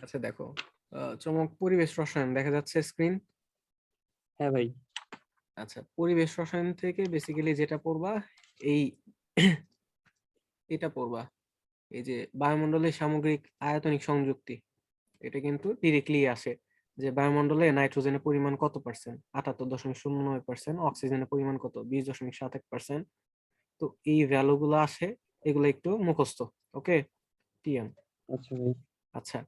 আচ্ছা দেখো, চমক পরিবেশ রসায়ন দেখা যাচ্ছে স্ক্রিন। হ্যাঁ ভাই। আচ্ছা, পরিবেশ রসায়ন থেকে বেসিক্যালি যেটা পড়বা এই এটা পড়বা, এই যে বায়ুমণ্ডলের সামগ্রিক আয়তনিক সংযুক্তি। এটা কিন্তু ডিরেক্টলি আসে যে বায়ুমণ্ডলে নাইট্রোজেনের পরিমাণ কত পার্সেন্ট, ৭৮.০৯%, অক্সিজেনের পরিমাণ কত, ২০.৭১%। তো এই ভ্যালু গুলো আসে, এগুলো একটু মুখস্থ। ওকে টিএম। আচ্ছা ভাই। আচ্ছা,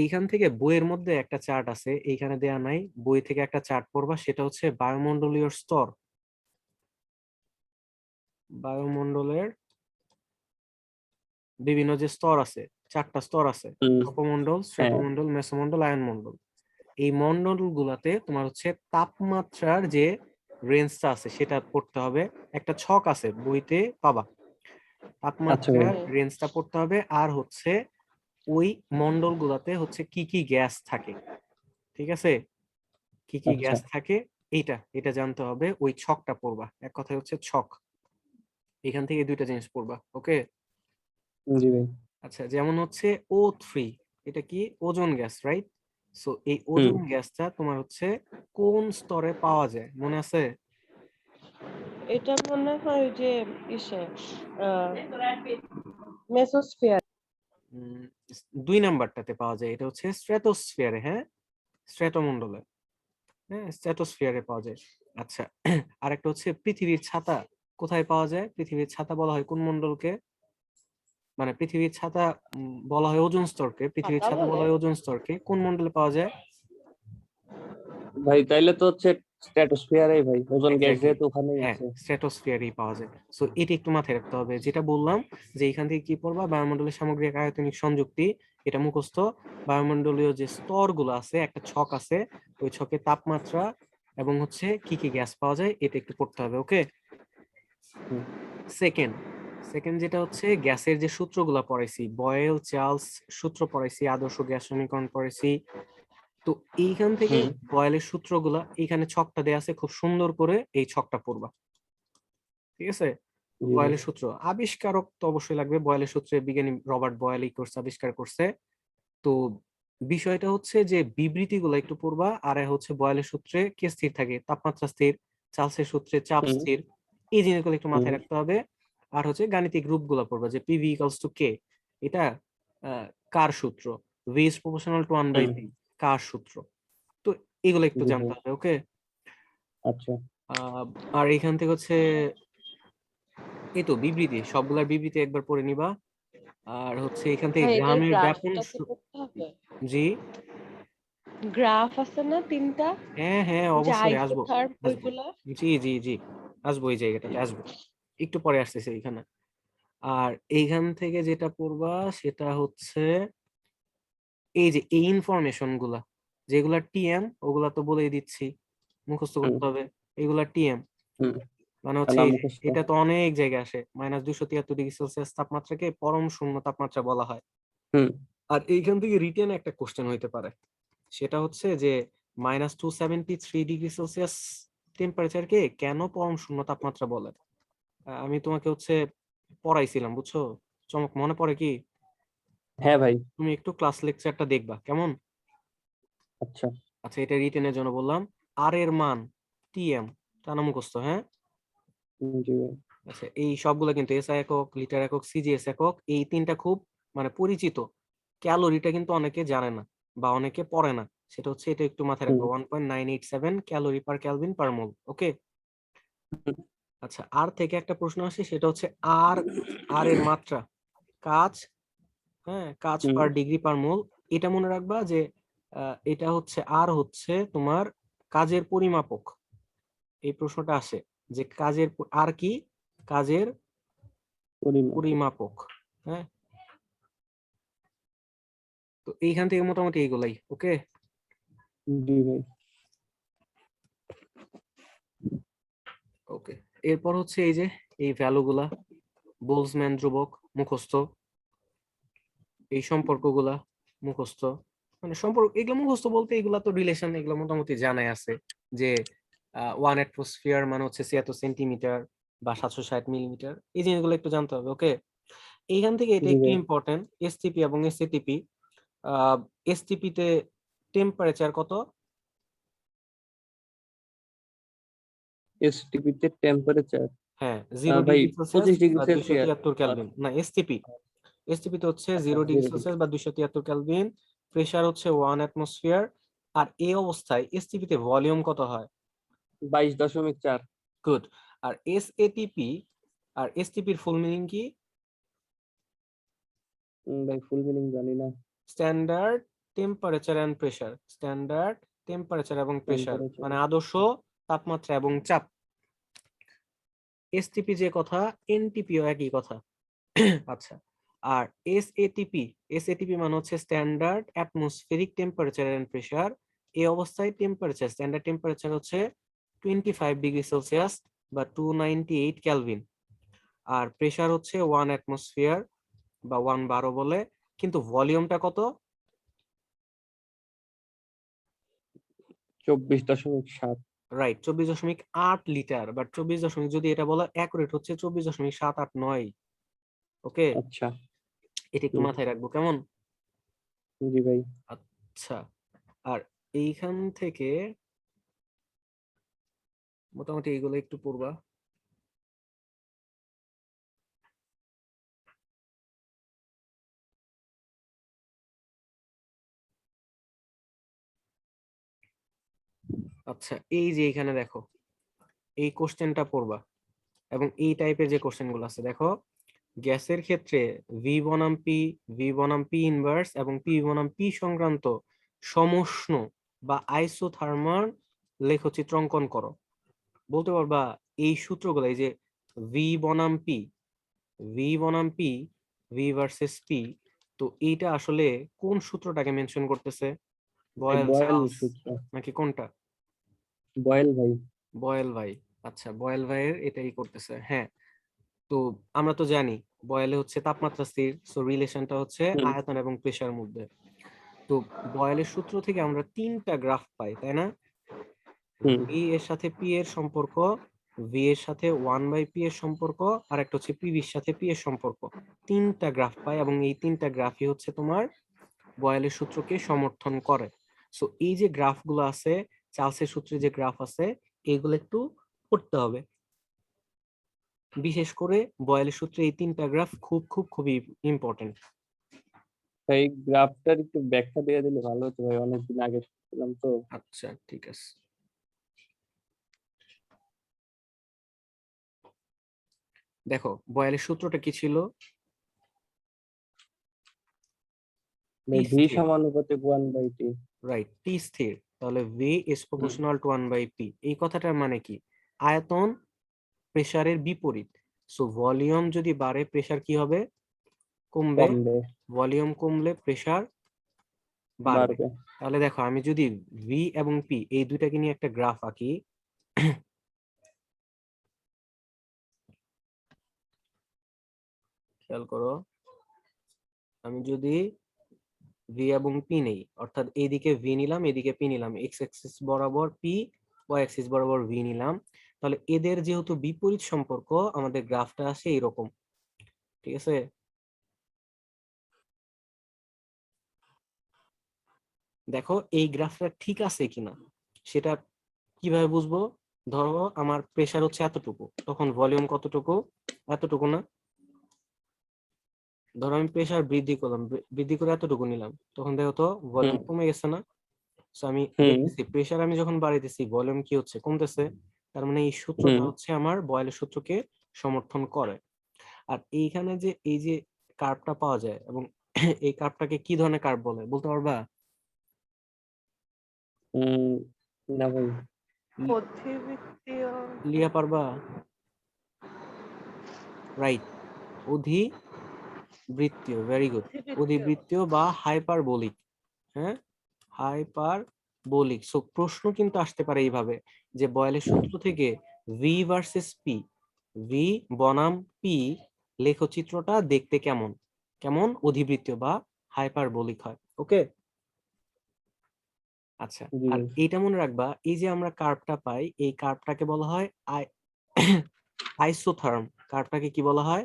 এইখান থেকে বইয়ের মধ্যে একটা চার্ট আছে, এইখানে দেয়া নাই, বই থেকে একটা চার্ট পড়বা, সেটা হচ্ছে বায়ুমণ্ডলীয় স্তর। বায়ুমণ্ডলের বিভিন্ন যে স্তর আছে, 4টা স্তর আছে: হুম। ট্রপোমণ্ডল, হ্যাঁ। স্ট্র্যাটোমণ্ডল, মেসোমণ্ডল, আয়নমণ্ডল। এই মণ্ডল গুলাতে তোমার হচ্ছে তাপমাত্রার যে রেঞ্জটা আছে সেটা পড়তে হবে। একটা ছক আছে বইতে পাবা, আচ্ছা ভাই। তাপমাত্রার রেঞ্জটা পড়তে হবে। আর হচ্ছে ওই মণ্ডল গুলাতে হচ্ছে কি কি গ্যাস থাকে, ঠিক আছে, কি কি আচ্ছা। গ্যাস থাকে এইটা এটা জানতে হবে। ওই ছকটা পড়বা, এক কথায় হচ্ছে ছক। এখান থেকে দুইটা জিনিস পড়বা। ওকে। জি ভাই। আচ্ছা, যেমন হচ্ছে O3, এটা কি ওজোন গ্যাস, রাইট? সো এই হুম। ওজোন গ্যাসটা তোমার হচ্ছে কোন স্তরে পাওয়া যায় মনে আছে? এটা মনে হয় যে ইসে মেসোস্ফিয়ার। উম, 2 নাম্বারটাতে পাওয়া যায়, এটা হচ্ছে স্ট্র্যাটোস্ফিয়ারে। হ্যাঁ, স্ট্র্যাটোমণ্ডলে। হ্যাঁ, স্ট্র্যাটোস্ফিয়ারে পাওয়া যায়। আচ্ছা, আরেকটা হচ্ছে পৃথিবীর ছাতা কোথায় পাওয়া যায়? পৃথিবীর ছাতা বলা হয় কোন মণ্ডলকে? মানে পৃথিবীর ছাতা বলা হয় ওজোন স্তরকে, পৃথিবীর ছাতা ছাতা বলা বলে? হয় ওজোন স্তরকে, কোন মণ্ডলে পাওয়া যায়? ভাই তাইলে তো হচ্ছে স্ট্র্যাটোস্ফিয়ারে ভাই, ওজোন গ্যাস এক্স্যাক্টলি, যেহেতু ওখানেই হ্যাঁ, আছে। স্ট্র্যাটোস্ফিয়ারই পাওয়া যায়। সো এটা একটু মাথায় রাখতে হবে, যেটা বললাম যে এখান থেকে কি পড়বা, বায়ুমণ্ডলের সামগ্রিক আয়তনিক সংযুক্তি, এটা মুখস্থ। বায়ুমণ্ডলীয় যে স্তরগুলো আছে, একটা ছক আছে, ওই ছকে তাপমাত্রা এবং হচ্ছে কি কি গ্যাস পাওয়া যায় এটা একটু পড়তে হবে। ওকে। হুম। সেকেন্ড সেকেন্ড যেটা হচ্ছে গ্যাসের যে সূত্রগুলো পড়াইছি, বয়েল চার্লস সূত্র পড়াইছি, আদর্শ গ্যাস সমীকরণ পড়াইছি। তো এইখান থেকে হুম। বয়েলের সূত্রগুলা, এইখানে ছকটা দেয়া আছে, খুব সুন্দর করে এই ছকটা পড়বা, ঠিক আছে? জি ভাই। বয়েলের সূত্র আবিষ্কারক তো অবশ্যই লাগবে, বয়েলের সূত্রে বিজ্ঞানী রবার্ট বয়েল এই কোর্স আবিষ্কার করছে। তো বিষয়টা হচ্ছে যে বিবৃতিগুলো একটু পড়বা। আর হচ্ছে বয়েলের সূত্রে কে স্থির থাকে, তাপমাত্রা স্থির। চার্লসের সূত্রে চাপ হুম। স্থির। এই জিনিসগুলো একটু হুম। মাথায় রাখতে হবে। আর হচ্ছে গাণিতিক রূপগুলো পড়বা, যে পিভি ইকুয়ালস টু কে, এটা কার সূত্র, V is proportional to 1/p, হুম। কার সূত্র। তো এগুলো একটু জি জানতে ভাই। হবে। ওকে। আচ্ছা। আর এখান থেকে হচ্ছে এই তো বিবৃতি, সবগুলার বিবৃতি একবার পড়ে নিবা। আর হচ্ছে এখান থেকে ভাই এটার গ্রামের ব্যাপন গ্রাফটা কি করতে হবে? জি, গ্রাফ আছে না 3টা, হ্যাঁ হ্যাঁ, যে অবশ্যই আসবো। আইসোথার্ম আসবো, ওইগুলা? জি জি জি, আসবো, এই জায়গাটাতে আসবো, একটু পরে আসতেছে এইখানে। আর এইখান থেকে যেটা পড়বা সেটা হচ্ছে এই যে এই ইনফরমেশন গুলা, যেগুলা টিএম, ওগুলা তো বলেই দিচ্ছি, মুখস্থ হুম। করতে হবে। এগুলা টিএম, হুম। মানে হচ্ছে আলা এই যে মুখস্থ। এটা তো অনেক জায়গায় আসে, -273°C তাপমাত্রাকে পরম শূন্য তাপমাত্রা বলা হয়। হুম। আর এইখান থেকে রিটেন একটা কোশ্চেন হইতে পারে, সেটা হচ্ছে যে -273°C টেম্পারেচারকে কেন পরম শূন্য তাপমাত্রা বলে। আমি তোমাকে হচ্ছে পড়াইছিলাম, বুঝছো? চমক মনে পড়ে কি? হ্যাঁ ভাই। তুমি একটু ক্লাস লেকচারটা দেখবা কেমন। আচ্ছা। আচ্ছা, এটা রিটেনের জন্য বললাম। আর এর মান টিএম, তা না মুখস্থ, হ্যাঁ? জি ভাই। আচ্ছা, এই সবগুলা কিন্তু এসআই একক, লিটার একক, সিজিএস একক, এই তিনটা খুব মানে পরিচিত। ক্যালোরিটা কিন্তু অনেকে জানে না বা অনেকে পড়ে না, সেটা হচ্ছে এটা একটু মাথায় হুম। রাখবো, 1987 ক্যালোরি পার কেলভিন পার মোল। ওকে। আচ্ছা, আর থেকে একটা প্রশ্ন আসে, সেটা হচ্ছে আর, আর এর মাত্রা, কাজ, হ্যাঁ, কাজ হুম। পার ডিগ্রি পার মোল। এটা মনে রাখবা যে এটা হচ্ছে আর হচ্ছে তোমার কাজের পরিমাপক। এই প্রশ্নটা আসে যে কাজের আর কি, কাজের পরিমাপ। পরিমাপক। হ্যাঁ, তো এইখান থেকে মোটামুটি এইগুলাই। ওকে। জি ভাই। ওকে, এরপর হচ্ছে এই যে এই ভ্যালুগুলা, বোলজম্যান ধ্রুবক মুখস্থ, এই সম্পর্কগুলা মুখস্থ। মানে সম্পর্ক এগুলো মুখস্থ বলতে এগুলা তো রিলেশন, এগুলো মোটামুটি জানাই আছে যে 1 অ্যাটমসফিয়ার মানে হচ্ছে 76 সেন্টিমিটার বা 760 মিলিমিটার। এই জিনিসগুলো একটু জানতে হবে। ওকে। এইখান থেকে এটা জি একটু ভাই। ইম্পর্টেন্ট, এসটিপি এবং এসএটিপি এসটিপি তে টেম্পারেচার কত? এসটিপি তে টেম্পারেচার হ্যাঁ 0 ভাই ডিগ্রি সেলসিয়াস 25 ডিগ্রি বা সেলসিয়াস 273 কেলভিন। না এসটিপি, এসটিপি তে হচ্ছে 0 ডিগ্রি 0 ডিগ্রি সেলসিয়াস বা 273 কেলভিন, প্রেসার হচ্ছে 1 অ্যাটমসফিয়ার। আর এই অবস্থায় এসটিপি তে ভলিউম কত হয়? 22.4 গুড। আর এসএটিপি আর এসটিপি এর ফুল মিনিং কি? ভাই ফুল মিনিং জানি না। Standard temperature and pressure. Standard temperature এবং প্রেসার টেম্পারেচার মানে আদর্শ তাপমাত্রা এবং চাপ। এসটিপি যে কথা, এনটিপিও একই কথা। আচ্ছা, আর এসএটিপি, এসএটিপি মানে হচ্ছে standard atmospheric temperature and pressure. এই অবস্থায় টেম্পারেচার, স্ট্যান্ডার্ড টেম্পারেচার হচ্ছে 25 ডিগ্রি সেলসিয়াস বা 298 কেলভিন। আর প্রেসার হচ্ছে 1 অ্যাটমসফিয়ার বা 1 বারো বলে। কিন্তু ভলিউমটা কত? 24.7 রাইট, 24.8 লিটার। বাট 24 যদি এটা বলা অ্যাকুরেট হচ্ছে 24.789। ওকে, আচ্ছা এটা একটু মাথায় রাখবো কেমন? জি ভাই। আচ্ছা, আর এইখান থেকে মোটামুটি এইগুলো একটু পড়বা। আচ্ছা, এই যে এখানে দেখো এই কোশ্চেনটা পড়বা এবং এই টাইপের যে কোশ্চেন গুলো আছে দেখো। গ্যাসের ক্ষেত্রে ভি বনাম পি, ভি বনাম পি ইনভার্স এবং পি বনাম পি সংক্রান্ত সমুষ্ণ বা আইসোথার্মাল লেখচিত্র অঙ্কন করো। বলতে পারবা এই সূত্রগুলো, এই যে ভি বনাম পি, ভি বনাম পি, ভি ভার্সেস পি, তো এইটা আসলে কোন সূত্রটাকে মেনশন করতেছে? ভাই বয়েল বয়েল চার্লস সূত্র, নাকি কোনটা? বয়েল ভাই। বয়েল ভাই। আচ্ছা, বয়েল ভাইয়ের এটাই করতেছে, হ্যাঁ। তো আমরা তো জানি বয়েলে হচ্ছে তাপমাত্রা স্থির, সো রিলেশনটা হচ্ছে হুম আয়তন এবং প্রেসার মধ্যে। তো বয়েলের সূত্র থেকে আমরা তিনটা গ্রাফ পাই, তাই না? হুম ভি এর সাথে পি এর সম্পর্ক, ভি এর সাথে 1/পি এর সম্পর্ক, আর একটা হচ্ছে পি এর সাথে পি এর সম্পর্ক। তিনটা গ্রাফ পাই এবং এই তিনটা গ্রাফই হচ্ছে তোমার বয়েলের সূত্রকে সমর্থন করে। সো এই যে গ্রাফগুলো আছে, চার্লসের সূত্রে যে গ্রাফ আছে, এগুলো একটু পড়তে হবে। বিশেষ করে বয়েলের সূত্রে এই তিনটা গ্রাফ খুব খুব খুবই ইম্পর্টেন্ট। ভাই গ্রাফটার একটু ব্যাখ্যা দিয়ে দিলে ভালো হতো ভাই, অনেকদিন আগে শিখছিলাম তো। আচ্ছা ঠিক আছে, দেখো বয়েলের সূত্রটা কি ছিল? টি ভি স্থির, সমানুপাতিক 1/t। রাইট, টি স্থির, তাহলে ভি ইজ প্রপোর্শনাল টু 1/পি। এই কথাটার মানে কি? আয়তন প্রেসারের বিপরীত। সো ভলিউম যদি বাড়ে প্রেসার কি হবে? কমবে। কমবে, ভলিউম কমলে প্রেসার বাড়বে। বাড়বে। তাহলে দেখো আমি যদি ভি এবং পি এই দুইটাকে নিয়ে একটা গ্রাফ আঁকি, খেয়াল করো, আমি যদি ভি এবং পি নেই, অর্থাৎ এইদিকে ভি নিলাম, এদিকে পি নিলাম, এক্স অ্যাক্সিস বরাবর পি, ওয়াই অ্যাক্সিস বরাবর ভি নিলাম, তাহলে এদের যেহেতু বিপরীত সম্পর্ক, আমাদের গ্রাফটা আসে এইরকম। ঠিক আছে, দেখো এই গ্রাফটা ঠিক আছে কিনা সেটা কিভাবে বুঝবো? ধরো আমার প্রেসার হচ্ছে এতটুকু, তখন ভলিউম কতটুকু? এতটুকু না? ধরো আমি প্রেসার বৃদ্ধি করলাম, বৃদ্ধি করে এতটুকু নিলাম, তখন দেখো তো ভলিউম হুম কমে গেছে না? So আমি হুম দেখতেছি প্রেসার আমি যখন বাড়াইতেছি ভলিউম কি হচ্ছে? কমতেছে। তার মানে এই সূত্রটা হুম হচ্ছে আমার বয়েলের সূত্রকে সমর্থন করে। আর এইখানে যে এই যে কার্ভটা পাওয়া যায়, এবং এই কার্ভটাকে কি ধরনের কার্ভ বলে বলতে পারবা? হুম, না ভাই। অধিবৃত্তীয়। লিয়া পারবা? রাইট, অধিবৃত্তীয়, ভেরি গুড। অধিবৃত্তীয়। অধিবৃত্তীয় বা হাইপারবোলিক। হ্যাঁ, হাইপারবোলিক। সো প্রশ্ন কিন্তু আসতে পারে এইভাবে, যে বয়েলের সূত্র থেকে ভি ভার্সেস পি, ভি বনাম পি লেখচিত্রটা দেখতে কেমন? কেমন অধিবৃত্তীয় বা হাইপারবোলিক হয়। ওকে, আচ্ছা। জি আর ভাই। এইটা মনে রাখবা, এই যে আমরা কার্ভটা পাই, এই কার্ভটাকে বলা হয় আইসোথার্ম। কার্ভটাকে কি বলা হয়?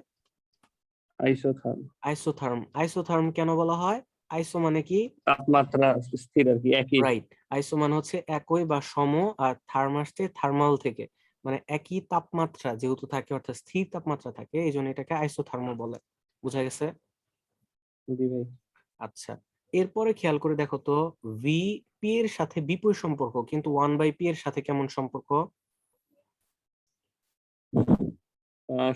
আইসোথার্ম। আইসোথার্ম। আইসোথার্ম কেন বলা হয়? আইসো মানে কি? তাপমাত্রা স্থির আর কি, একই। রাইট, আইসো মানে হচ্ছে একই বা সম, আর থার্ম আসছে থার্মাল থেকে, মানে একই তাপমাত্রা যেহেতু থাকে অর্থাৎ স্থির তাপমাত্রা থাকে, এই জন্য এটাকে আইসোথার্মো বলে। বুঝা গেছে? জি ভাই। আচ্ছা, এরপরে খেয়াল করে দেখো তো, ভি পি এর সাথে বিপরীত সম্পর্ক, কিন্তু 1/p এর সাথে কেমন সম্পর্ক?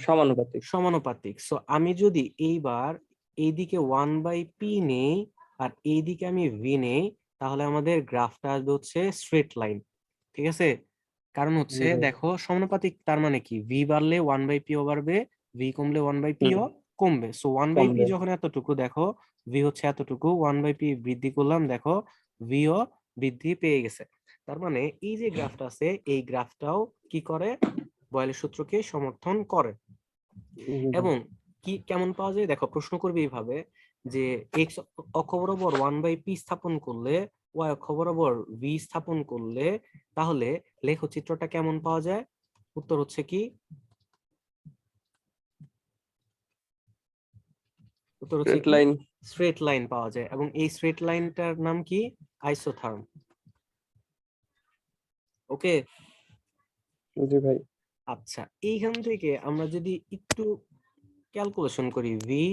সমানুপাতিক। সমানুপাতিক। সো আমি যদি এইবার এইদিকে 1/p নেই আর এইদিকে আমি ভি নেই, তাহলে আমাদের গ্রাফটা আসবে হচ্ছে স্ট্রেট লাইন। ঠিক আছে? কারণ হচ্ছে জি ভাই। দেখো সমানুপাতিক তার মানে কি, ভি বাড়লে 1/p ও বাড়বে, ভি কমলে 1/p ও কমবে। সো 1/p কমবে। যখন এতটুকু, দেখো ভি হচ্ছে এতটুকু, 1/p বৃদ্ধি করলাম, দেখো ভি ও বৃদ্ধি পেয়ে গেছে। তার মানে এই যে গ্রাফটা আছে, এই গ্রাফটাও কি করে? বয়েলের সূত্রকে সমর্থন করে। জি ভাই। এবং কি কেমন পাওয়া যায় দেখো, প্রশ্ন করবে এইভাবে যে এক্স অক্ষ বরাবর 1/p স্থাপন করলে, ওয়াই অক্ষ বরাবর ভি স্থাপন করলে, তাহলে লেখচিত্রটা কেমন পাওয়া যায়? উত্তর হচ্ছে কি? উত্তর হচ্ছে স্ট্রেট কি? লাইন। স্ট্রেট লাইন পাওয়া যায়, এবং এই স্ট্রেট লাইনটার নাম কি? আইসোথার্ম। ওকে। জি ভাই। আচ্ছা, এইখান থেকে আমরা যদি একটু ক্যালকুলেশন করি, V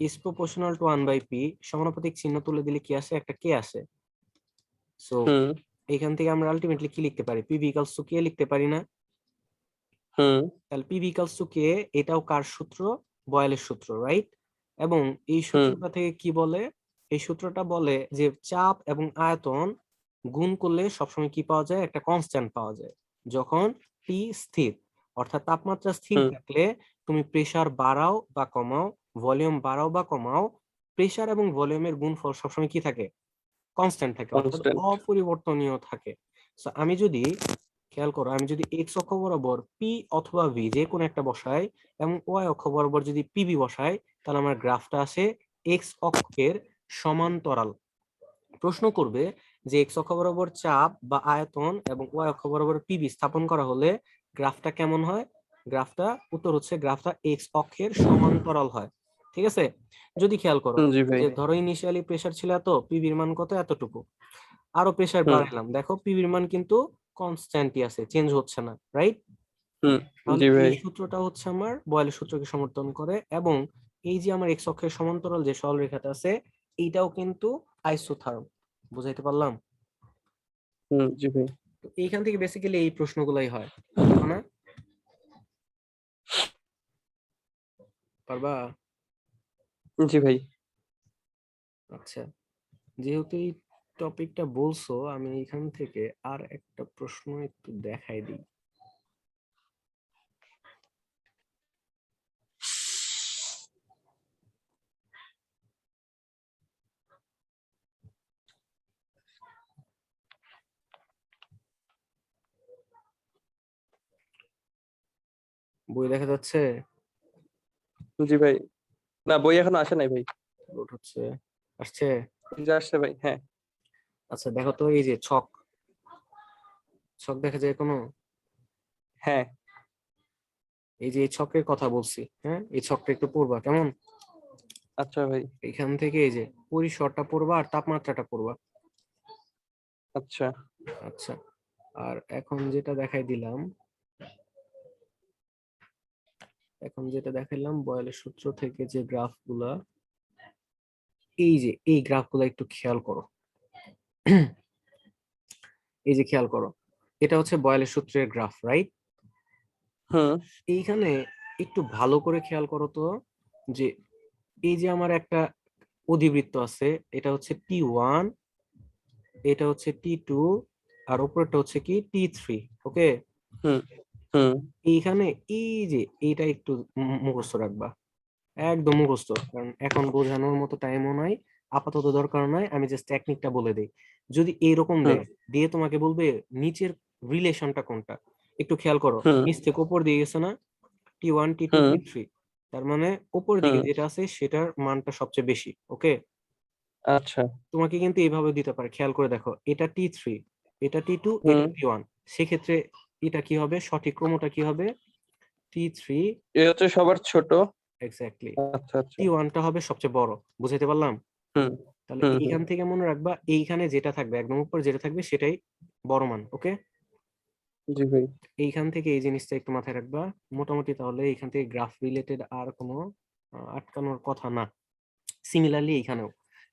is proportional to 1/p, সমানুপাতিক চিহ্ন তুলে দিলে কি আসে? একটা কে আসে। সো হুম এখান থেকে আমরা আলটিমেটলি কি লিখতে পারি? পিভি ইকুয়ালস টু কে লিখতে পারি না? হুম তাহলে পিভি ইকুয়ালস টু কে, এটাও কার সূত্র? বয়েলের সূত্র, রাইট? এবং এই হুম সূত্রটা থেকে কি বলে? এই সূত্রটা বলে যে চাপ এবং আয়তন গুণ করলে সবসময় কি পাওয়া যায়? একটা কনস্ট্যান্ট পাওয়া যায়। যখন টি স্থির, অর্থাৎ তাপমাত্রা স্থির হুম থাকলে তুমি প্রেসার বাড়াও বা কমাও, ভলিউম বাড়াও বা কমাও, প্রেসার এবং ভলিউমের গুণফল সবসময় কি থাকে? কনস্ট্যান্ট থাকে, অর্থাৎ কনস্ট্যান্ট। অপরিবর্তনীয় থাকে। So, আমি যদি খেয়াল করো, আমি যদি এক্স অক্ষ বরাবর পি অথবা ভি যে কোনো একটা বসাই, এবং ওয়াই অক্ষ বরাবর যদি পিবি বসাই, তাহলে আমার গ্রাফটা আসে এক্স অক্ষের সমান্তরাল। প্রশ্ন করবে যে এক্স অক্ষ বরাবর চাপ বা আয়তন এবং ওয়াই অক্ষ বরাবর পিবি স্থাপন করা হলে গ্রাফটা কেমন হয়? গ্রাফটা, উত্তর হচ্ছে গ্রাফটা এক্স অক্ষের সমান্তরাল হয়। ঠিক আছে? যদি খেয়াল করো জি ভাই। যে ধরো ইনিশিয়ালি প্রেসার ছিল এত, পিবির মান কত? এতটুকু। আরো প্রেসার হুম বাড়াইলাম, দেখো পিবির মান কিন্তু কনস্ট্যান্টই আছে, চেঞ্জ হচ্ছে না, রাইট? হুম তাহলে জি ভাই। এই সূত্রটা হচ্ছে আমার বয়েলের সূত্রকে সমর্থন করে, এবং এই যে আমার এক্স অক্ষের সমান্তরাল যে সরলরেখাটা আছে, এইটাও কিন্তু আইসোথার্ম। বুঝাইতে পারলাম? জি ভাই। তো এইখান থেকে বেসিক্যালি এই প্রশ্নগুলাই হয়, পারবা না? পারবা? জি ভাই। আচ্ছা, যেহেতু এই টপিকটা বলছো, আমি এখান থেকে আর একটা প্রশ্ন একটু দেখাই দিই। বই দেখা যাচ্ছে? জি ভাই। না, বই এখনো আসে নাই ভাই। লোড হচ্ছে, আসছে? এই যে আসছে ভাই, হ্যাঁ। আচ্ছা দেখো তো, এই যে ছক, ছক দেখা যায় কোনো? হ্যাঁ। এই যে এই ছকের কথা বলছি, হ্যাঁ, এই ছকটা একটু পড়বা কেমন? আচ্ছা ভাই। এখান থেকে এই যে পরিসরটা পড়বা আর তাপমাত্রাটা পড়বা। আচ্ছা। আচ্ছা, আর এখন যেটা দেখাই দিলাম, এখন যেটা দেখাইলাম বয়েলের সূত্র থেকে যে গ্রাফগুলা, এই যে এই গ্রাফগুলা একটু খেয়াল করো। এই যে খেয়াল করো, এটা হচ্ছে বয়েলের সূত্রের গ্রাফ, রাইট? হুম এইখানে একটু ভালো করে খেয়াল করো তো, যে এই যে আমার একটা অধিবৃত্ত আছে, এটা হচ্ছে T1, এটা হচ্ছে T2, আর উপরেরটা হচ্ছে কি T3। ওকে, হুম হুম এইখানে এই যে এইটা একটু মুখস্থ রাখবা, একদম মুখস্থ, কারণ এখন বোঝানোর মতো টাইমও নাই, আপাতত দরকার নাই, আমি জাস্ট টেকনিকটা বলে দেই। যদি এইরকম হুম দেয়, দিয়ে তোমাকে বলবে নিচের রিলেশনটা কোনটা, একটু খেয়াল করো, হুম নিচ থেকে উপর দিয়ে গেছে না? T1 T2 হুম T3, তার মানে উপর দিকে হুম যেটা আছে সেটার মানটা সবচেয়ে বেশি। ওকে, আচ্ছা। তোমাকে কিন্তু এইভাবে দিতে পারে, খেয়াল করে দেখো, এটা T3, এটা T2, এটা হুম T1, সেক্ষেত্রে এটা কি হবে? সঠিক ক্রমটা কি হবে? T3, এ হচ্ছে সবার ছোট। এক্স্যাক্টলি, আচ্ছা আচ্ছা। T1টা হবে সবচেয়ে বড়। বুঝাইতে পারলাম? হুম তাহলে হুম হুম এইখান থেকে মনে রাখবা এইখানে যেটা থাকবে একদম উপরে যেটা থাকবে সেটাই বড় মান। ওকে, জি ভাই। এইখান থেকে এই জিনিসটা একটু মাথায় রাখবা। মোটামুটি তাহলে এইখান থেকে গ্রাফ রিলেটেড আর কোনো আটকানোর কথা না। সিমিলারলি এইখানেও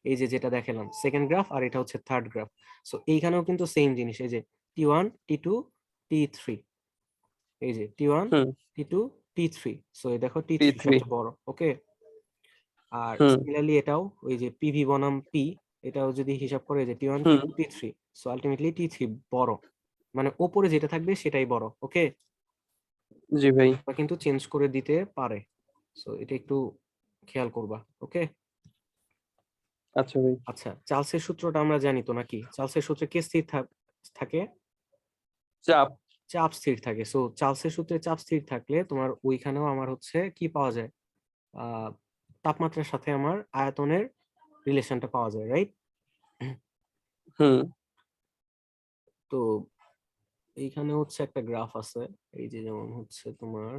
এই যে যেটা দেখালাম সেকেন্ড গ্রাফ আর এটা হচ্ছে থার্ড গ্রাফ, সো এইখানেও কিন্তু সেম জিনিস, এই যে T1 T2 T3, এই যে T1 হুম T2 T3, সো এই দেখো T3 T3। সবচেয়ে বড়। ওকে, আর হুম সিমিলারলি এটাও ওই যে পিভি বনাম পি, এটাও যদি হিসাব করে যে T1 হুম T2 T3, so ultimately T3 বড়, মানে ওপরে যেটা থাকবে সেটাই বড়। ওকে, জি ভাই। বা কিন্তু চেঞ্জ করে দিতে পারে, সো এটা একটু খেয়াল করবা। ওকে, আচ্ছা ভাই। আচ্ছা চার্লসের সূত্রটা আমরা জানি তো নাকি? চার্লসের সূত্রে কে স্থির থাকে? চাপ। চাপ স্থির থাকে। সো চার্লসের সূত্রে চাপ স্থির থাকলে তোমার ওইখানেও আমার হচ্ছে কি পাওয়া যায়, আহ তাপমাত্রার সাথে আমার আয়তনের রিলেশনটা পাওয়া যায়, রাইট? হুম তো এইখানে হচ্ছে একটা গ্রাফ আছে, এই যে যেমন হচ্ছে তোমার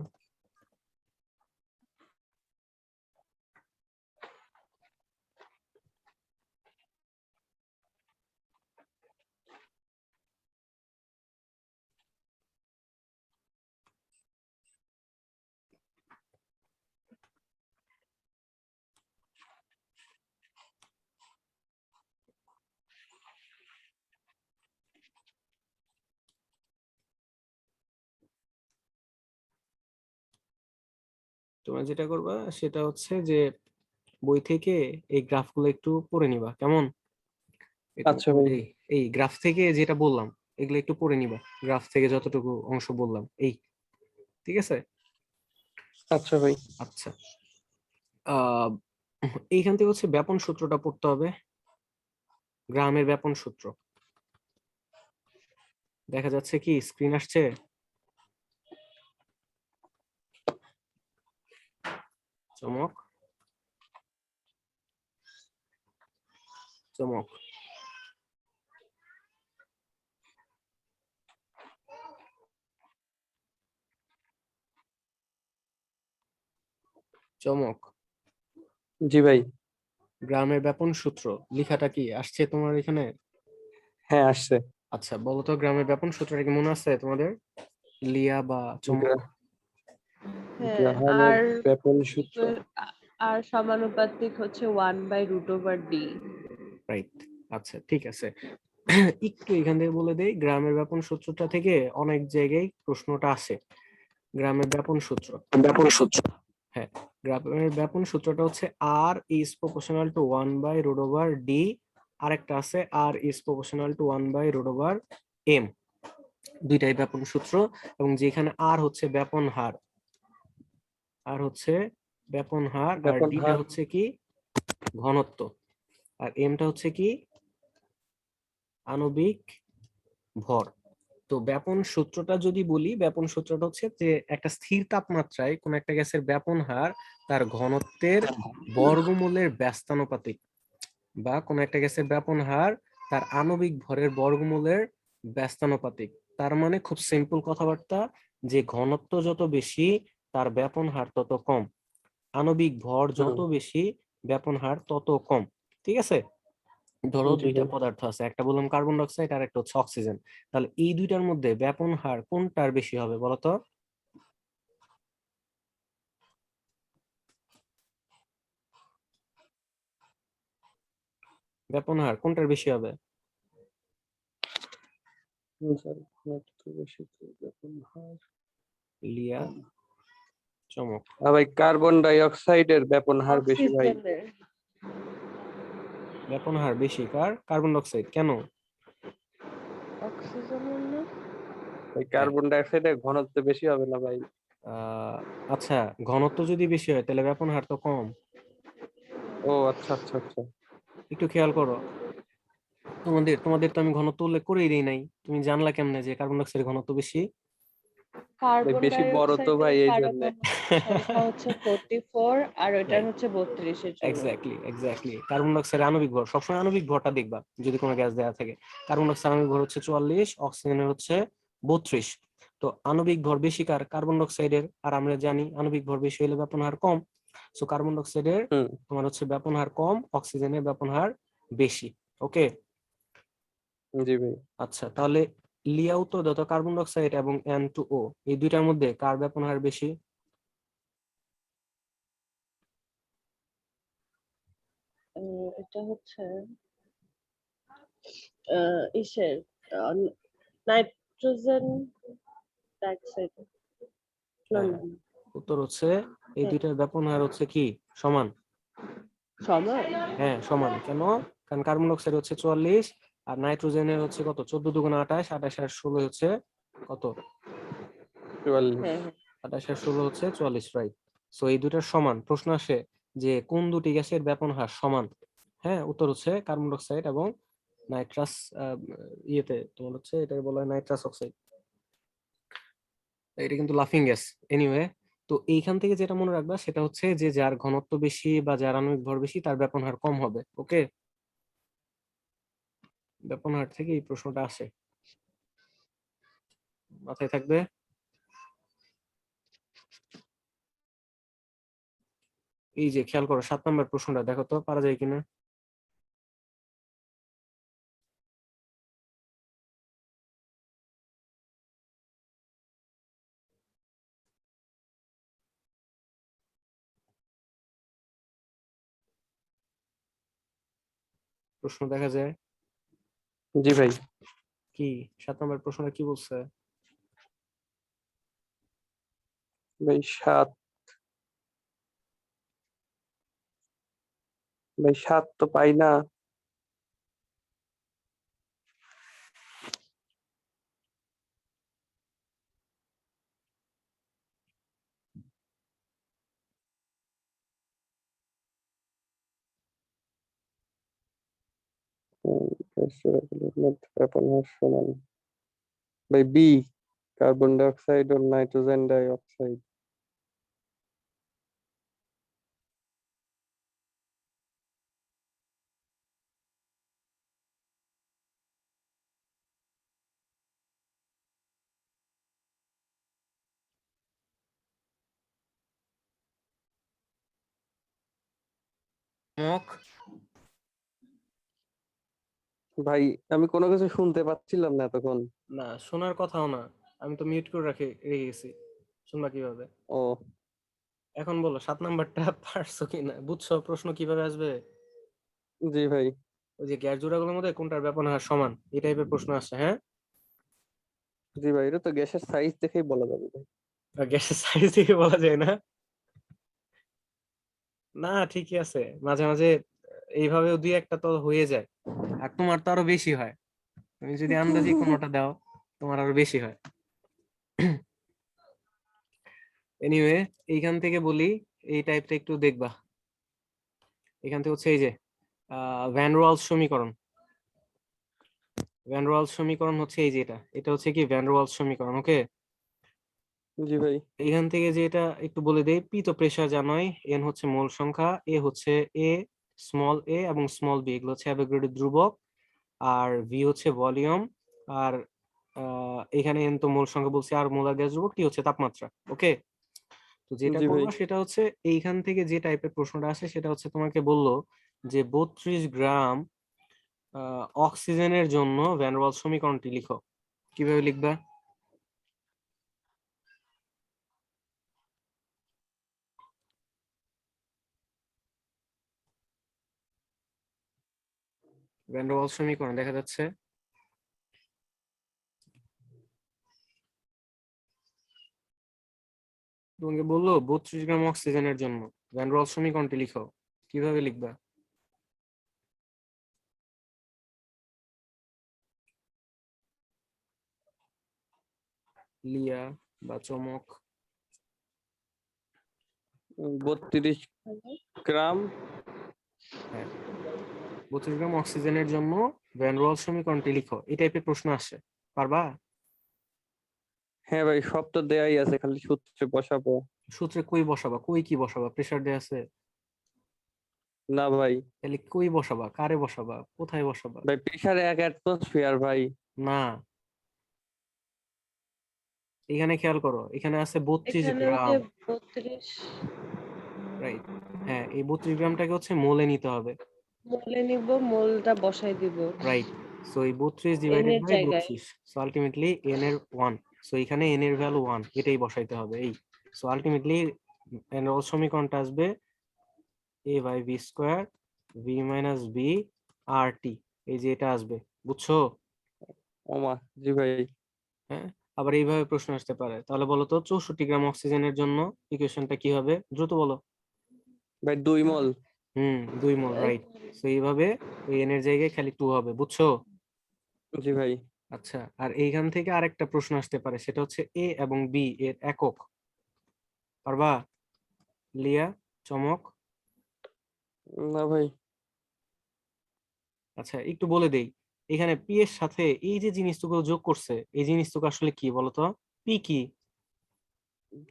তোমরা যেটা করবা সেটা হচ্ছে যে বই থেকে এই গ্রাফগুলো একটু পড়ে নিবা, কেমন? একটু আচ্ছা ভাই। এই এই গ্রাফ থেকে যেটা বললাম এগুলো একটু পড়ে নিবা, গ্রাফ থেকে যতটুকু অংশ বললাম এই, ঠিক আছে? আচ্ছা ভাই। আচ্ছা, আহ এইখান থেকে হচ্ছে ব্যাপন সূত্রটা পড়তে হবে, গ্রামের ব্যাপন সূত্র। দেখা যাচ্ছে কি, স্ক্রিন আসছে? চমক চমক, চমক। জি ভাই। গ্রামের ব্যাপন সূত্র লেখাটা কি আসছে তোমার এখানে? হ্যাঁ আসছে। আচ্ছা বলো তো, গ্রামের ব্যাপন সূত্রটা কি মনে আছে তোমাদের, লিয়া বা চমক? হ্যাঁ, গ্রাহামের আর ব্যাপন সূত্র। আর সমানুপাতিক হচ্ছে 1/√/d। রাইট, আচ্ছা ঠিক আছে। একটু এখান থেকে বলে দেই, গ্রামের ব্যাপন সূত্রটা থেকে অনেক জায়গায় প্রশ্নটা আসে। গ্রামের ব্যাপন সূত্র, হ্যাঁ, গ্রামের ব্যাপন সূত্রটা হচ্ছে আর ইজ প্রপোর্শনাল টু 1/√/d, আরেকটা আছে আর ইজ প্রপোর্শনাল টু 1/√/m, দুইটাই ব্যাপন সূত্র। এবং যেখানে আর হচ্ছে ব্যাপন হার, আর হচ্ছে ব্যাপন হার, আর ব্যাপন ডিটা হার। হচ্ছে কি ঘনত্ব, আর এমটা হচ্ছে কি আণবিক ভর। তো ব্যাপন সূত্রটা যদি বলি, ব্যাপন সূত্রটা হচ্ছে যে একটা স্থির তাপমাত্রায় কোন একটা গ্যাসের ব্যাপন হার তার ঘনত্বের বর্গমূলের ব্যস্তানুপাতিক, বা কোন একটা গ্যাসের ব্যাপন হার তার আণবিক ভরের বর্গমূলের ব্যস্তানুপাতিক। তার মানে খুব সিম্পল কথাবার্তা, যে ঘনত্ব যত বেশি তার ব্যাপন হার তত কম, আণবিক ভর যত হুম বেশি ব্যাপন হার তত কম। ঠিক আছে? ধরো জি দুইটা ভাই। পদার্থ আছে, একটা বললাম কার্বন ডাইঅক্সাইড আর একটা হচ্ছে অক্সিজেন, তাহলে এই দুইটার মধ্যে ব্যাপন হার কোনটার বেশি হবে বলতো? ব্যাপন হার কোনটার বেশি হবে? স্যার ঘনত্ব বেশি তো ব্যাপন হার লিয়া, কম। চমক। ভাই কার্বন ডাই অক্সাইডের ব্যাপন হার বেশি ভাই। অক্সিজেনের। ব্যাপন হার বেশি কার? কার্বন ডাইঅক্সাইড, কেন? অক্সিজেনের না? ভাই হ্যাঁ, কার্বন ডাই অক্সাইডের ঘনত্ব বেশি হবে না ভাই? আহ আচ্ছা, ঘনত্ব যদি বেশি হয় তাহলে ব্যাপন হার তো কম। ও আচ্ছা আচ্ছা আচ্ছা। একটু খেয়াল করো, তোমাদের তোমাদের তো আমি ঘনত্ব উল্লেখ করেই দিই নাই, তুমি জানলা কেমনে যে কার্বন ডাইঅক্সাইডের ঘনত্ব বেশি? ভাই কার্বন বেশি ডাই বড় তো ভাই অক্সাইডের এই জন্য। পারমাণবিক সংখ্যা হচ্ছে 44 আর ওইটার রাইট, হচ্ছে 32 এর জন্য। এক্স্যাক্টলি কার্বন ডাইঅক্সাইডের আণবিক ভর সবসময় আণবিক ভরটা দেখবা যদি কোনো গ্যাস দেওয়া থাকে। কার্বন ডাইঅক্সাইড আণবিক ভর হচ্ছে 44, অক্সিজেনের হচ্ছে 32। তো আণবিক ভর বেশি কার? কার্বন ডাইঅক্সাইডের, আর আমরা জানি আণবিক ভর বেশি হলে ব্যাপন হার কম। সো কার্বন ডাই অক্সাইডের হুম তোমার হচ্ছে ব্যাপন হার কম, অক্সিজেনের ব্যাপন হার বেশি। ওকে, জি ভাই। আচ্ছা তাহলে লিয়াও তো যত কার্বন ডাই অক্সাইড এবং N2O এই দুইটার মধ্যে কার ব্যাপন হার বেশি? এটা হচ্ছে ইসের নাইট্রোজেন ডাইঅক্সাইড। না হ্যাঁ, না না। উত্তর হচ্ছে এই হ্যাঁ, দুইটার ব্যাপন হার হচ্ছে কি সমান। সমান। হ্যাঁ সমান, কেন? কারণ কার্বন ডাই অক্সাইড হচ্ছে 44 আর নাইট্রোজেনের হচ্ছে কত, 14 দুগুণ 28, 28 আর 16 হচ্ছে কত, 44। হ্যাঁ হ্যাঁ। 28 আর 16 হচ্ছে 44, রাইট। সো এই দুটার সমান। প্রশ্ন আসে যে কোন দুটি গ্যাসের ব্যাপন হার সমান? হ্যাঁ, উত্তর হচ্ছে কার্বন ডাই অক্সাইড এবং নাইট্রাস, ইয়েতে তোমার হচ্ছে এটা বলা হয় নাইট্রাস অক্সাইড। এটা কিন্তু লাফিং গ্যাস। এনিওয়ে, তো এইখান থেকে যেটা মনে রাখবা সেটা হচ্ছে যে যার ঘনত্ব বেশি বা যার আণবিক ভর বেশি তার ব্যাপন হার কম হবে। ওকে, ব্যাপন হার থেকে এই প্রশ্নটা আসে, মাথায় থাকবে। এই যে খেয়াল করো 7 নম্বর প্রশ্নটা, দেখো তো পারা যায় কিনা। প্রশ্ন দেখা যায় জি ভাই। কি, 7 নম্বর প্রশ্নটা কি বলছে? ভাই 7, ভাই 7 তো পাই না। গ্যাসের মধ্যে ব্যাপন হার সমান। ভাই বি, কার্বন ডাই অক্সাইড ও নাইট্রোজেন ডাই অক্সাইড। মক, ভাই আমি কোনো কিছু শুনতে পাচ্ছিলাম না এতক্ষণ। না শোনার কথাও না, আমি তো মিউট করে রেখে গেছি, শুনবা কিভাবে? ও এখন বলো 7 নাম্বারটা পারছো কিনা, বুঝছো প্রশ্ন কিভাবে আসবে? জি ভাই। ওই যে গ্যাস জোড়াগুলোর মধ্যে কোনটার ব্যাপন হার সমান, এই টাইপের প্রশ্ন আসে। হ্যাঁ, জি ভাই, এটা তো গ্যাসের সাইজ দেখেই বলা যাবে ভাই। গ্যাসের সাইজ থেকে বলা যায় না? না ঠিকই আছে, মাঝে মাঝে এইভাবেও দুই একটা তো হয়ে যায়। আর তোমার তো আরো বেশি হয়, তুমি যদি আন্দাজি কোনোটা দাও তোমার আরো বেশি হয়। এনিওয়ে, এইখান থেকে বলি, এই টাইপটা একটু দেখবা। এখান থেকে হচ্ছে এই যে ভ্যান রোয়াল সমীকরণ। ভ্যান রোয়াল সমীকরণ হচ্ছে এই যে এটা হচ্ছে কি ভ্যান রোয়াল সমীকরণ। ওকে, জি ভাই। এখান থেকে যে এটা একটু বলে দেই, পি তো প্রেসার জানোই, এন হচ্ছে মোল সংখ্যা, এ হচ্ছে এ, স্মল এ এবং স্মল বি এগুলো হচ্ছে অ্যাভোগাড্রো ধ্রুবক, আর ভি হচ্ছে ভলিউম, আর এখানে এন তো মোল সংখ্যা বলছি, আর মোলার গ্যাস ধ্রুবক, টি হচ্ছে তাপমাত্রা। ওকে, তো যেটা জি ভাই। করবো সেটা হচ্ছে এইখান থেকে যে টাইপের প্রশ্নটা আসে সেটা হচ্ছে তোমাকে বললো যে 32 গ্রাম অক্সিজেনের জন্য ভ্যান রোয়াল সমীকরণটি লিখো। কিভাবে লিখবা? ভ্যান রোয়াল সমীকরণ দেখা যাচ্ছে, তোমাকে বললো 32 গ্রাম অক্সিজেনের জন্য ভ্যান রোয়াল সমীকরণটি লিখো। কিভাবে লিখবা? লিয়া বা চমক। 32 গ্রাম। হ্যাঁ, 32 গ্রাম অক্সিজেনের জন্য ভ্যান রোয়াল সমীকরণটি লিখো, এই টাইপের প্রশ্ন আসে, পারবা? হ্যাঁ ভাই, সব তো দেয়াই আছে, খালি সূত্রে বসাবো। সূত্রে কই বসাবা, কই কি বসাবা, প্রেসার দেয়া আছে? না ভাই। তাহলে কই বসাবা, কারে বসাবা, কোথায় বসাবা? ভাই প্রেসার 1 অ্যাটমসফিয়ার ভাই। না, এখানে খেয়াল করো, এখানে আছে 32 এখানে ওই যে গ্রাম। 32। রাইট। হ্যাঁ, এই 32 গ্রামটাকে হচ্ছে মোলে নিতে হবে। মোলে নিব, মোলটা বসাই দিব রাইট। সো এই 32 এন ডিভাইডেড এর বাই জায়গায়। 32, সো আলটিমেটলি n এর 1, সো এখানে n এর ভ্যালু 1, এটাই বসাইতে হবে। এই সো আলটিমেটলি এর সমীকরণটা আসবে a by b square v minus b rt, এই যে এটা আসবে, বুঝছো? ওমা জি ভাই। হ্যাঁ, আবার এইভাবে প্রশ্ন আসতে পারে। তাহলে বলো তো 64 গ্রাম অক্সিজেনের জন্য ইকুয়েশনটা কি হবে, দ্রুত বলো। ভাই 2 মল। 2 মোল, রাইট। সো এইভাবে ওই n এর জায়গায় খালি 2 হবে, বুঝছো? জি ভাই। আচ্ছা, আর এইখান থেকে আরেকটা প্রশ্ন আসতে পারে, সেটা হচ্ছে এ এবং বি এর একক। পারবা লিয়া, চমক? না ভাই। আচ্ছা, একটু বলে দেই। এখানে পি এর সাথে এই যে জিনিসটুকু যোগ করছে, এই জিনিসটুকু আসলে কি বলতো? পি কি?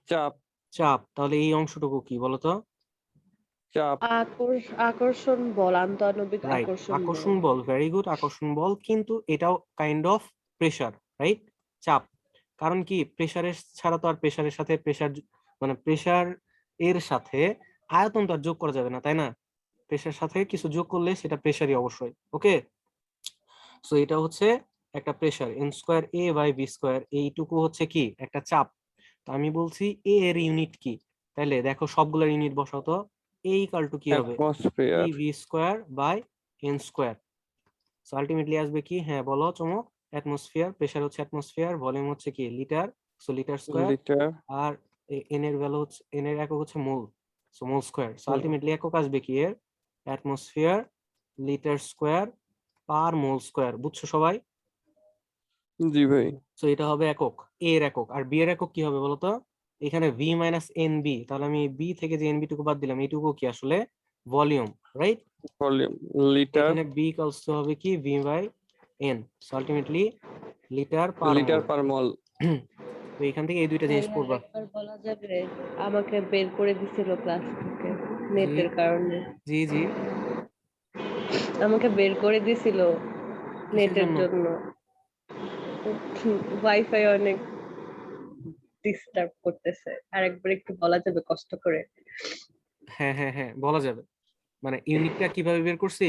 চাপ। চাপ। তাহলে এই অংশটুকু কি বলতো? চাপ। আকর্ষণ বল, আন্তঃআণবিক রাইট, আকর্ষণ বল। আকর্ষণ বল, ভেরি গুড, আকর্ষণ বল। কিন্তু এটাও কাইন্ড অফ প্রেসার, রাইট? চাপ। কারণ কি, প্রেসারের ছাড়া তো আর প্রেসারের সাথে প্রেসার, মানে প্রেসার এর সাথে আয়তন তো আর যোগ করা যাবে না, তাই না? প্রেসার সাথে কিছু যোগ করলে সেটা প্রেসারই অবশ্যই। ওকে, সো এটা হচ্ছে একটা pressure N square A by B square, এইটুকু হচ্ছে কি একটা চাপ। তো আমি বলছি এ এর ইউনিট কি, তাহলে দেখো সবগুলোর ইউনিট বসাও তো। এ ইকাল টু কি হবে? P atmosphere. V square by N square. So ultimately আসবে কি, হ্যাঁ বলো চমক। অ্যাটমসফিয়ার, প্রেসার হচ্ছে অ্যাটমসফিয়ার, ভলিউম হচ্ছে কি litre, so litre square. Litre. আর এন এর ভ্যালু হচ্ছে, এন এর একক হচ্ছে mole, so mole square. So ultimately একক আসবে কি এর? Atmosphere litre square per mole square, বুঝছো সবাই? জি ভাই। সো এটা হবে একক, এ এর একক। আর বি এর একক কি হবে বলতো? এখানে ভি মাইনাস এন বি, তাহলে আমি বি থেকে যে এন বি টুকু বাদ দিলাম, এইটুকু কি আসলে ভলিউম, রাইট? ভলিউম। লিটার। এখানে বি ইকুয়ালস টু হবে কি V by N, so ultimately litre per litre mole. Per mole. তো এখান থেকে এই দুইটা জিনিস ভাইয়া পড়বা। একবার বলা যাবে, আমাকে বের করে দিছিল ক্লাস থেকে জি নেটের কারণে। জি জি। আমাকে বের করে দিছিল কিসের নেটের জন্য? জন্য। ওয়াইফাই অনেক ডিস্টার্ব করতেছে। আর একবার একটু বলা যাবে কষ্ট করে? হ্যাঁ হ্যাঁ হ্যাঁ, বলা যাবে। মানে ইউনিটটা কিভাবে বের করছি?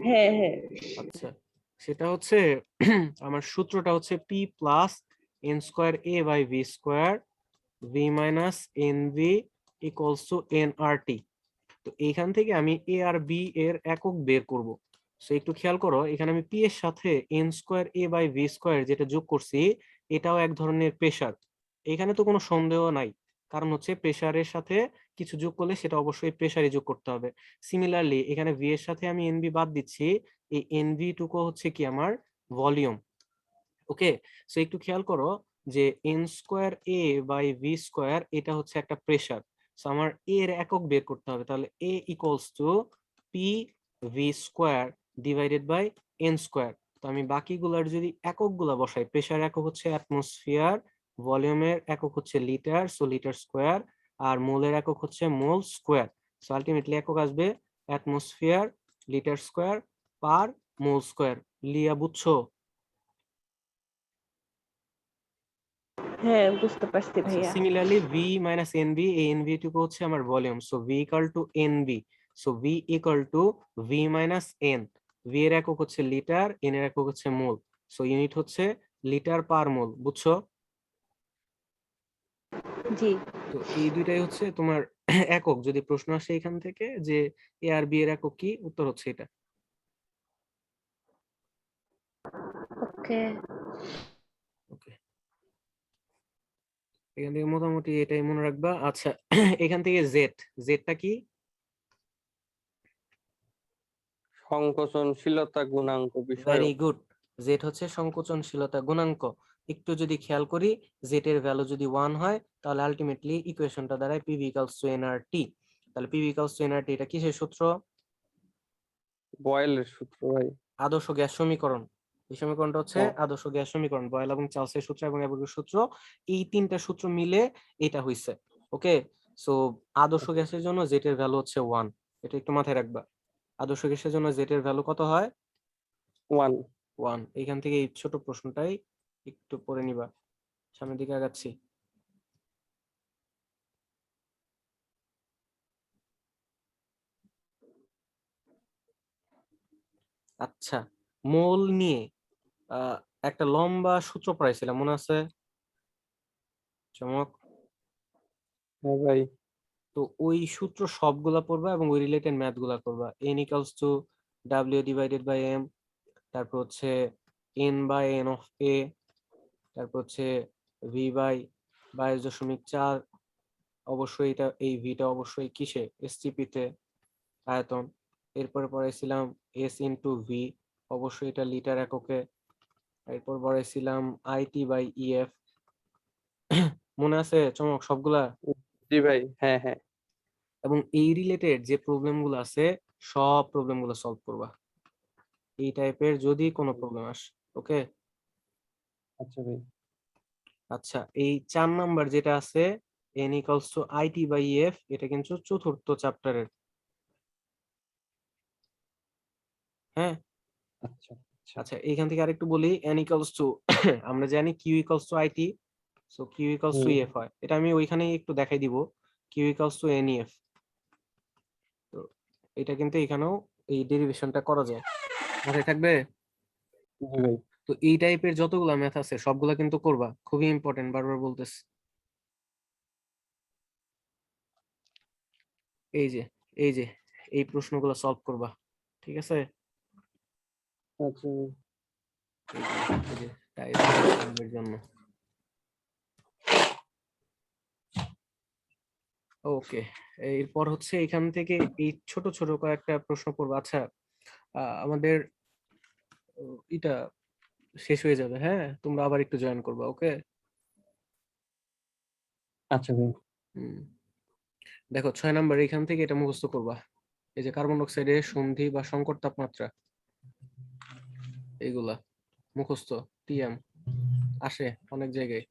হ্যাঁ হ্যাঁ। আচ্ছা, সেটা হচ্ছে আমার সূত্রটা হচ্ছে P plus N square A by V square V minus N V equals to N R T. তো এইখান থেকে আমি এ আর বি এর একক বের করব। সো একটু খেয়াল করো, এখানে আমি পি এর সাথে N square A by V square যেটা যোগ করছি, এটাও এক ধরনের প্রেসার। এখানে তো কোনো সন্দেহ নাই, কারণ হচ্ছে প্রেসারের সাথে কিছু যোগ করলে সেটা অবশ্যই প্রেসারই যোগ করতে হবে। সিমিলারলি এখানে ভি এর সাথে আমি এনভি বাদ দিচ্ছি, এই এনভি টুকু হচ্ছে কি আমার ভলিউম। ওকে, সো একটু খেয়াল করো যে N square A by V square এটা হচ্ছে একটা প্রেসার। সো আমার এ এর একক বের করতে হবে, তাহলে A equals to P V square divided by N square. তো আমি বাকিগুলার যদি একক গুলা বসাই, প্রেসার একক হচ্ছে অ্যাটমসফিয়ার, ভলিউমের একক হচ্ছে লিটার, সো লিটার স্কোয়ার, আর মোলের একক হচ্ছে মোল স্কোয়ার। সো আলটিমেটলি একক আসবে atmosphere litre square per mole square. Liya, বুঝছো? হ্যাঁ বুঝতে পারছি আচ্ছা, ভাইয়া। Similarly V minus N B, এই এন ভি টুকু হচ্ছে আমার volume, so V equal to N B, so V equal to V minus N. V এর একক হচ্ছে লিটার, এন এর একক হচ্ছে মোল, সো ইউনিট হচ্ছে লিটার পার মোল, বুঝছো? জি। তো এই দুইটাই হচ্ছে তোমার একক। যদি প্রশ্ন আসে এখান থেকে যে এ আর বি এর একক কি, উত্তর হচ্ছে এটা। ওকে। ওকে, এখান থেকে মোটামুটি এটাই মনে রাখবা। আচ্ছা, এখান থেকে জেড, জেডটা কি? সংকোচনশীলতা গুণাঙ্ক ভেরি বিষয়ক। গুড, জেড হচ্ছে সংকোচনশীলতা গুণাঙ্ক। একটু যদি খেয়াল করি, জেড এর ভ্যালু যদি 1 হয়, তাহলে আলটিমেটলি ইকুয়েশনটা দাঁড়ায় পিভি ইকুয়ালস টু এনআরটি। তাহলে পিভি ইকুয়ালস টু এনআরটি, এটা কিসের সূত্র? বয়েলের সূত্র ভাই। আদর্শ গ্যাস সমীকরণ। এই সমীকরণটা হচ্ছে হ্যাঁ। আদর্শ গ্যাস সমীকরণ, বয়েল এবং চার্লসের সূত্র এবং অ্যাভোগাড্রোর সূত্র, এই তিনটা সূত্র মিলে এটা হইছে। ওকে, সো আদর্শ গ্যাসের জন্য জেড এর ভ্যালু হচ্ছে 1, এটা একটু মাথায় রাখবা। আদর্শ গ্যাসের জন্য জেড এর ভ্যালু কত হয়? 1। 1। এখান থেকে এই ছোট প্রশ্নটাই একটু পড়ে নিবা, সামনের দিকে আগাচ্ছি। আচ্ছা, মোল নিয়ে আহ, একটা লম্বা সূত্র পড়াইছিলাম, মনে আছে চমক? হ্যাঁ ভাই। তো ওই সূত্র সবগুলা পড়বা এবং ওই রিলেটেড ম্যাথ গুলা করবা। n equals to W divided by M, তারপর হচ্ছে n by N of A, তারপর হচ্ছে ভি বাই 22.4, অবশ্যই এটা এই ভিটা অবশ্যই কিসে, এসটিপি তে, আয়তন। এরপরে পড়াইছিলাম এস ইন্টু ভি, অবশ্যই এটা লিটার এককে। এরপর পড়াইছিলাম আইটি বাই ইএফ, মনে আছে চমক সবগুলা? জি ভাই, হ্যাঁ হ্যাঁ। এবং এই রিলেটেড যে প্রবলেম গুলো আছে সব প্রবলেম গুলো সলভ করবা, এই টাইপের যদি কোনো প্রবলেম আসে। ওকে, আচ্ছা ভাই। আচ্ছা এই 4 নাম্বার যেটা আছে n equals to IT by F, এটা কিন্তু চতুর্থ চ্যাপ্টারের। হ্যাঁ, আচ্ছা আচ্ছা। আচ্ছা এইখান থেকে আরেকটু বলি, n ইকুয়ালস টু আমরা জানি q equals to IT, so q equals to hmm. F হয়, এটা আমি ওইখানেই একটু দেখাই দিব, q ইকুয়ালস টু এনইএফ। তো এটা কিন্তু এখানেও এই ডেরিভেশনটা করা যায়, মাথায় থাকবে। জি ভাই। তো এই টাইপের যতগুলা ম্যাথ আছে সবগুলা কিন্তু করবা, খুবই ইম্পর্টেন্ট, বারবার বলতেছি। এই যে এই যে এই প্রশ্নগুলো সলভ করবা, ঠিক আছে? আচ্ছা ভাই। এই যে টাইপের জন্য। ওকে, এরপর হচ্ছে এখান থেকে এই ছোট ছোট কয়েকটা প্রশ্ন করবো। আচ্ছা আমাদের এটা শেষ হয়ে যাবে, হ্যাঁ তোমরা আবার একটু জয়েন করবা। ওকে, আচ্ছা ভাই। দেখো 6 নাম্বার এখান থেকে এটা মুখস্থ করবা। এই যে কার্বন ডাইঅক্সাইডের সন্ধি বা সংকট তাপমাত্রা, এইগুলা মুখস্থ, টিএম আসে অনেক জায়গায়।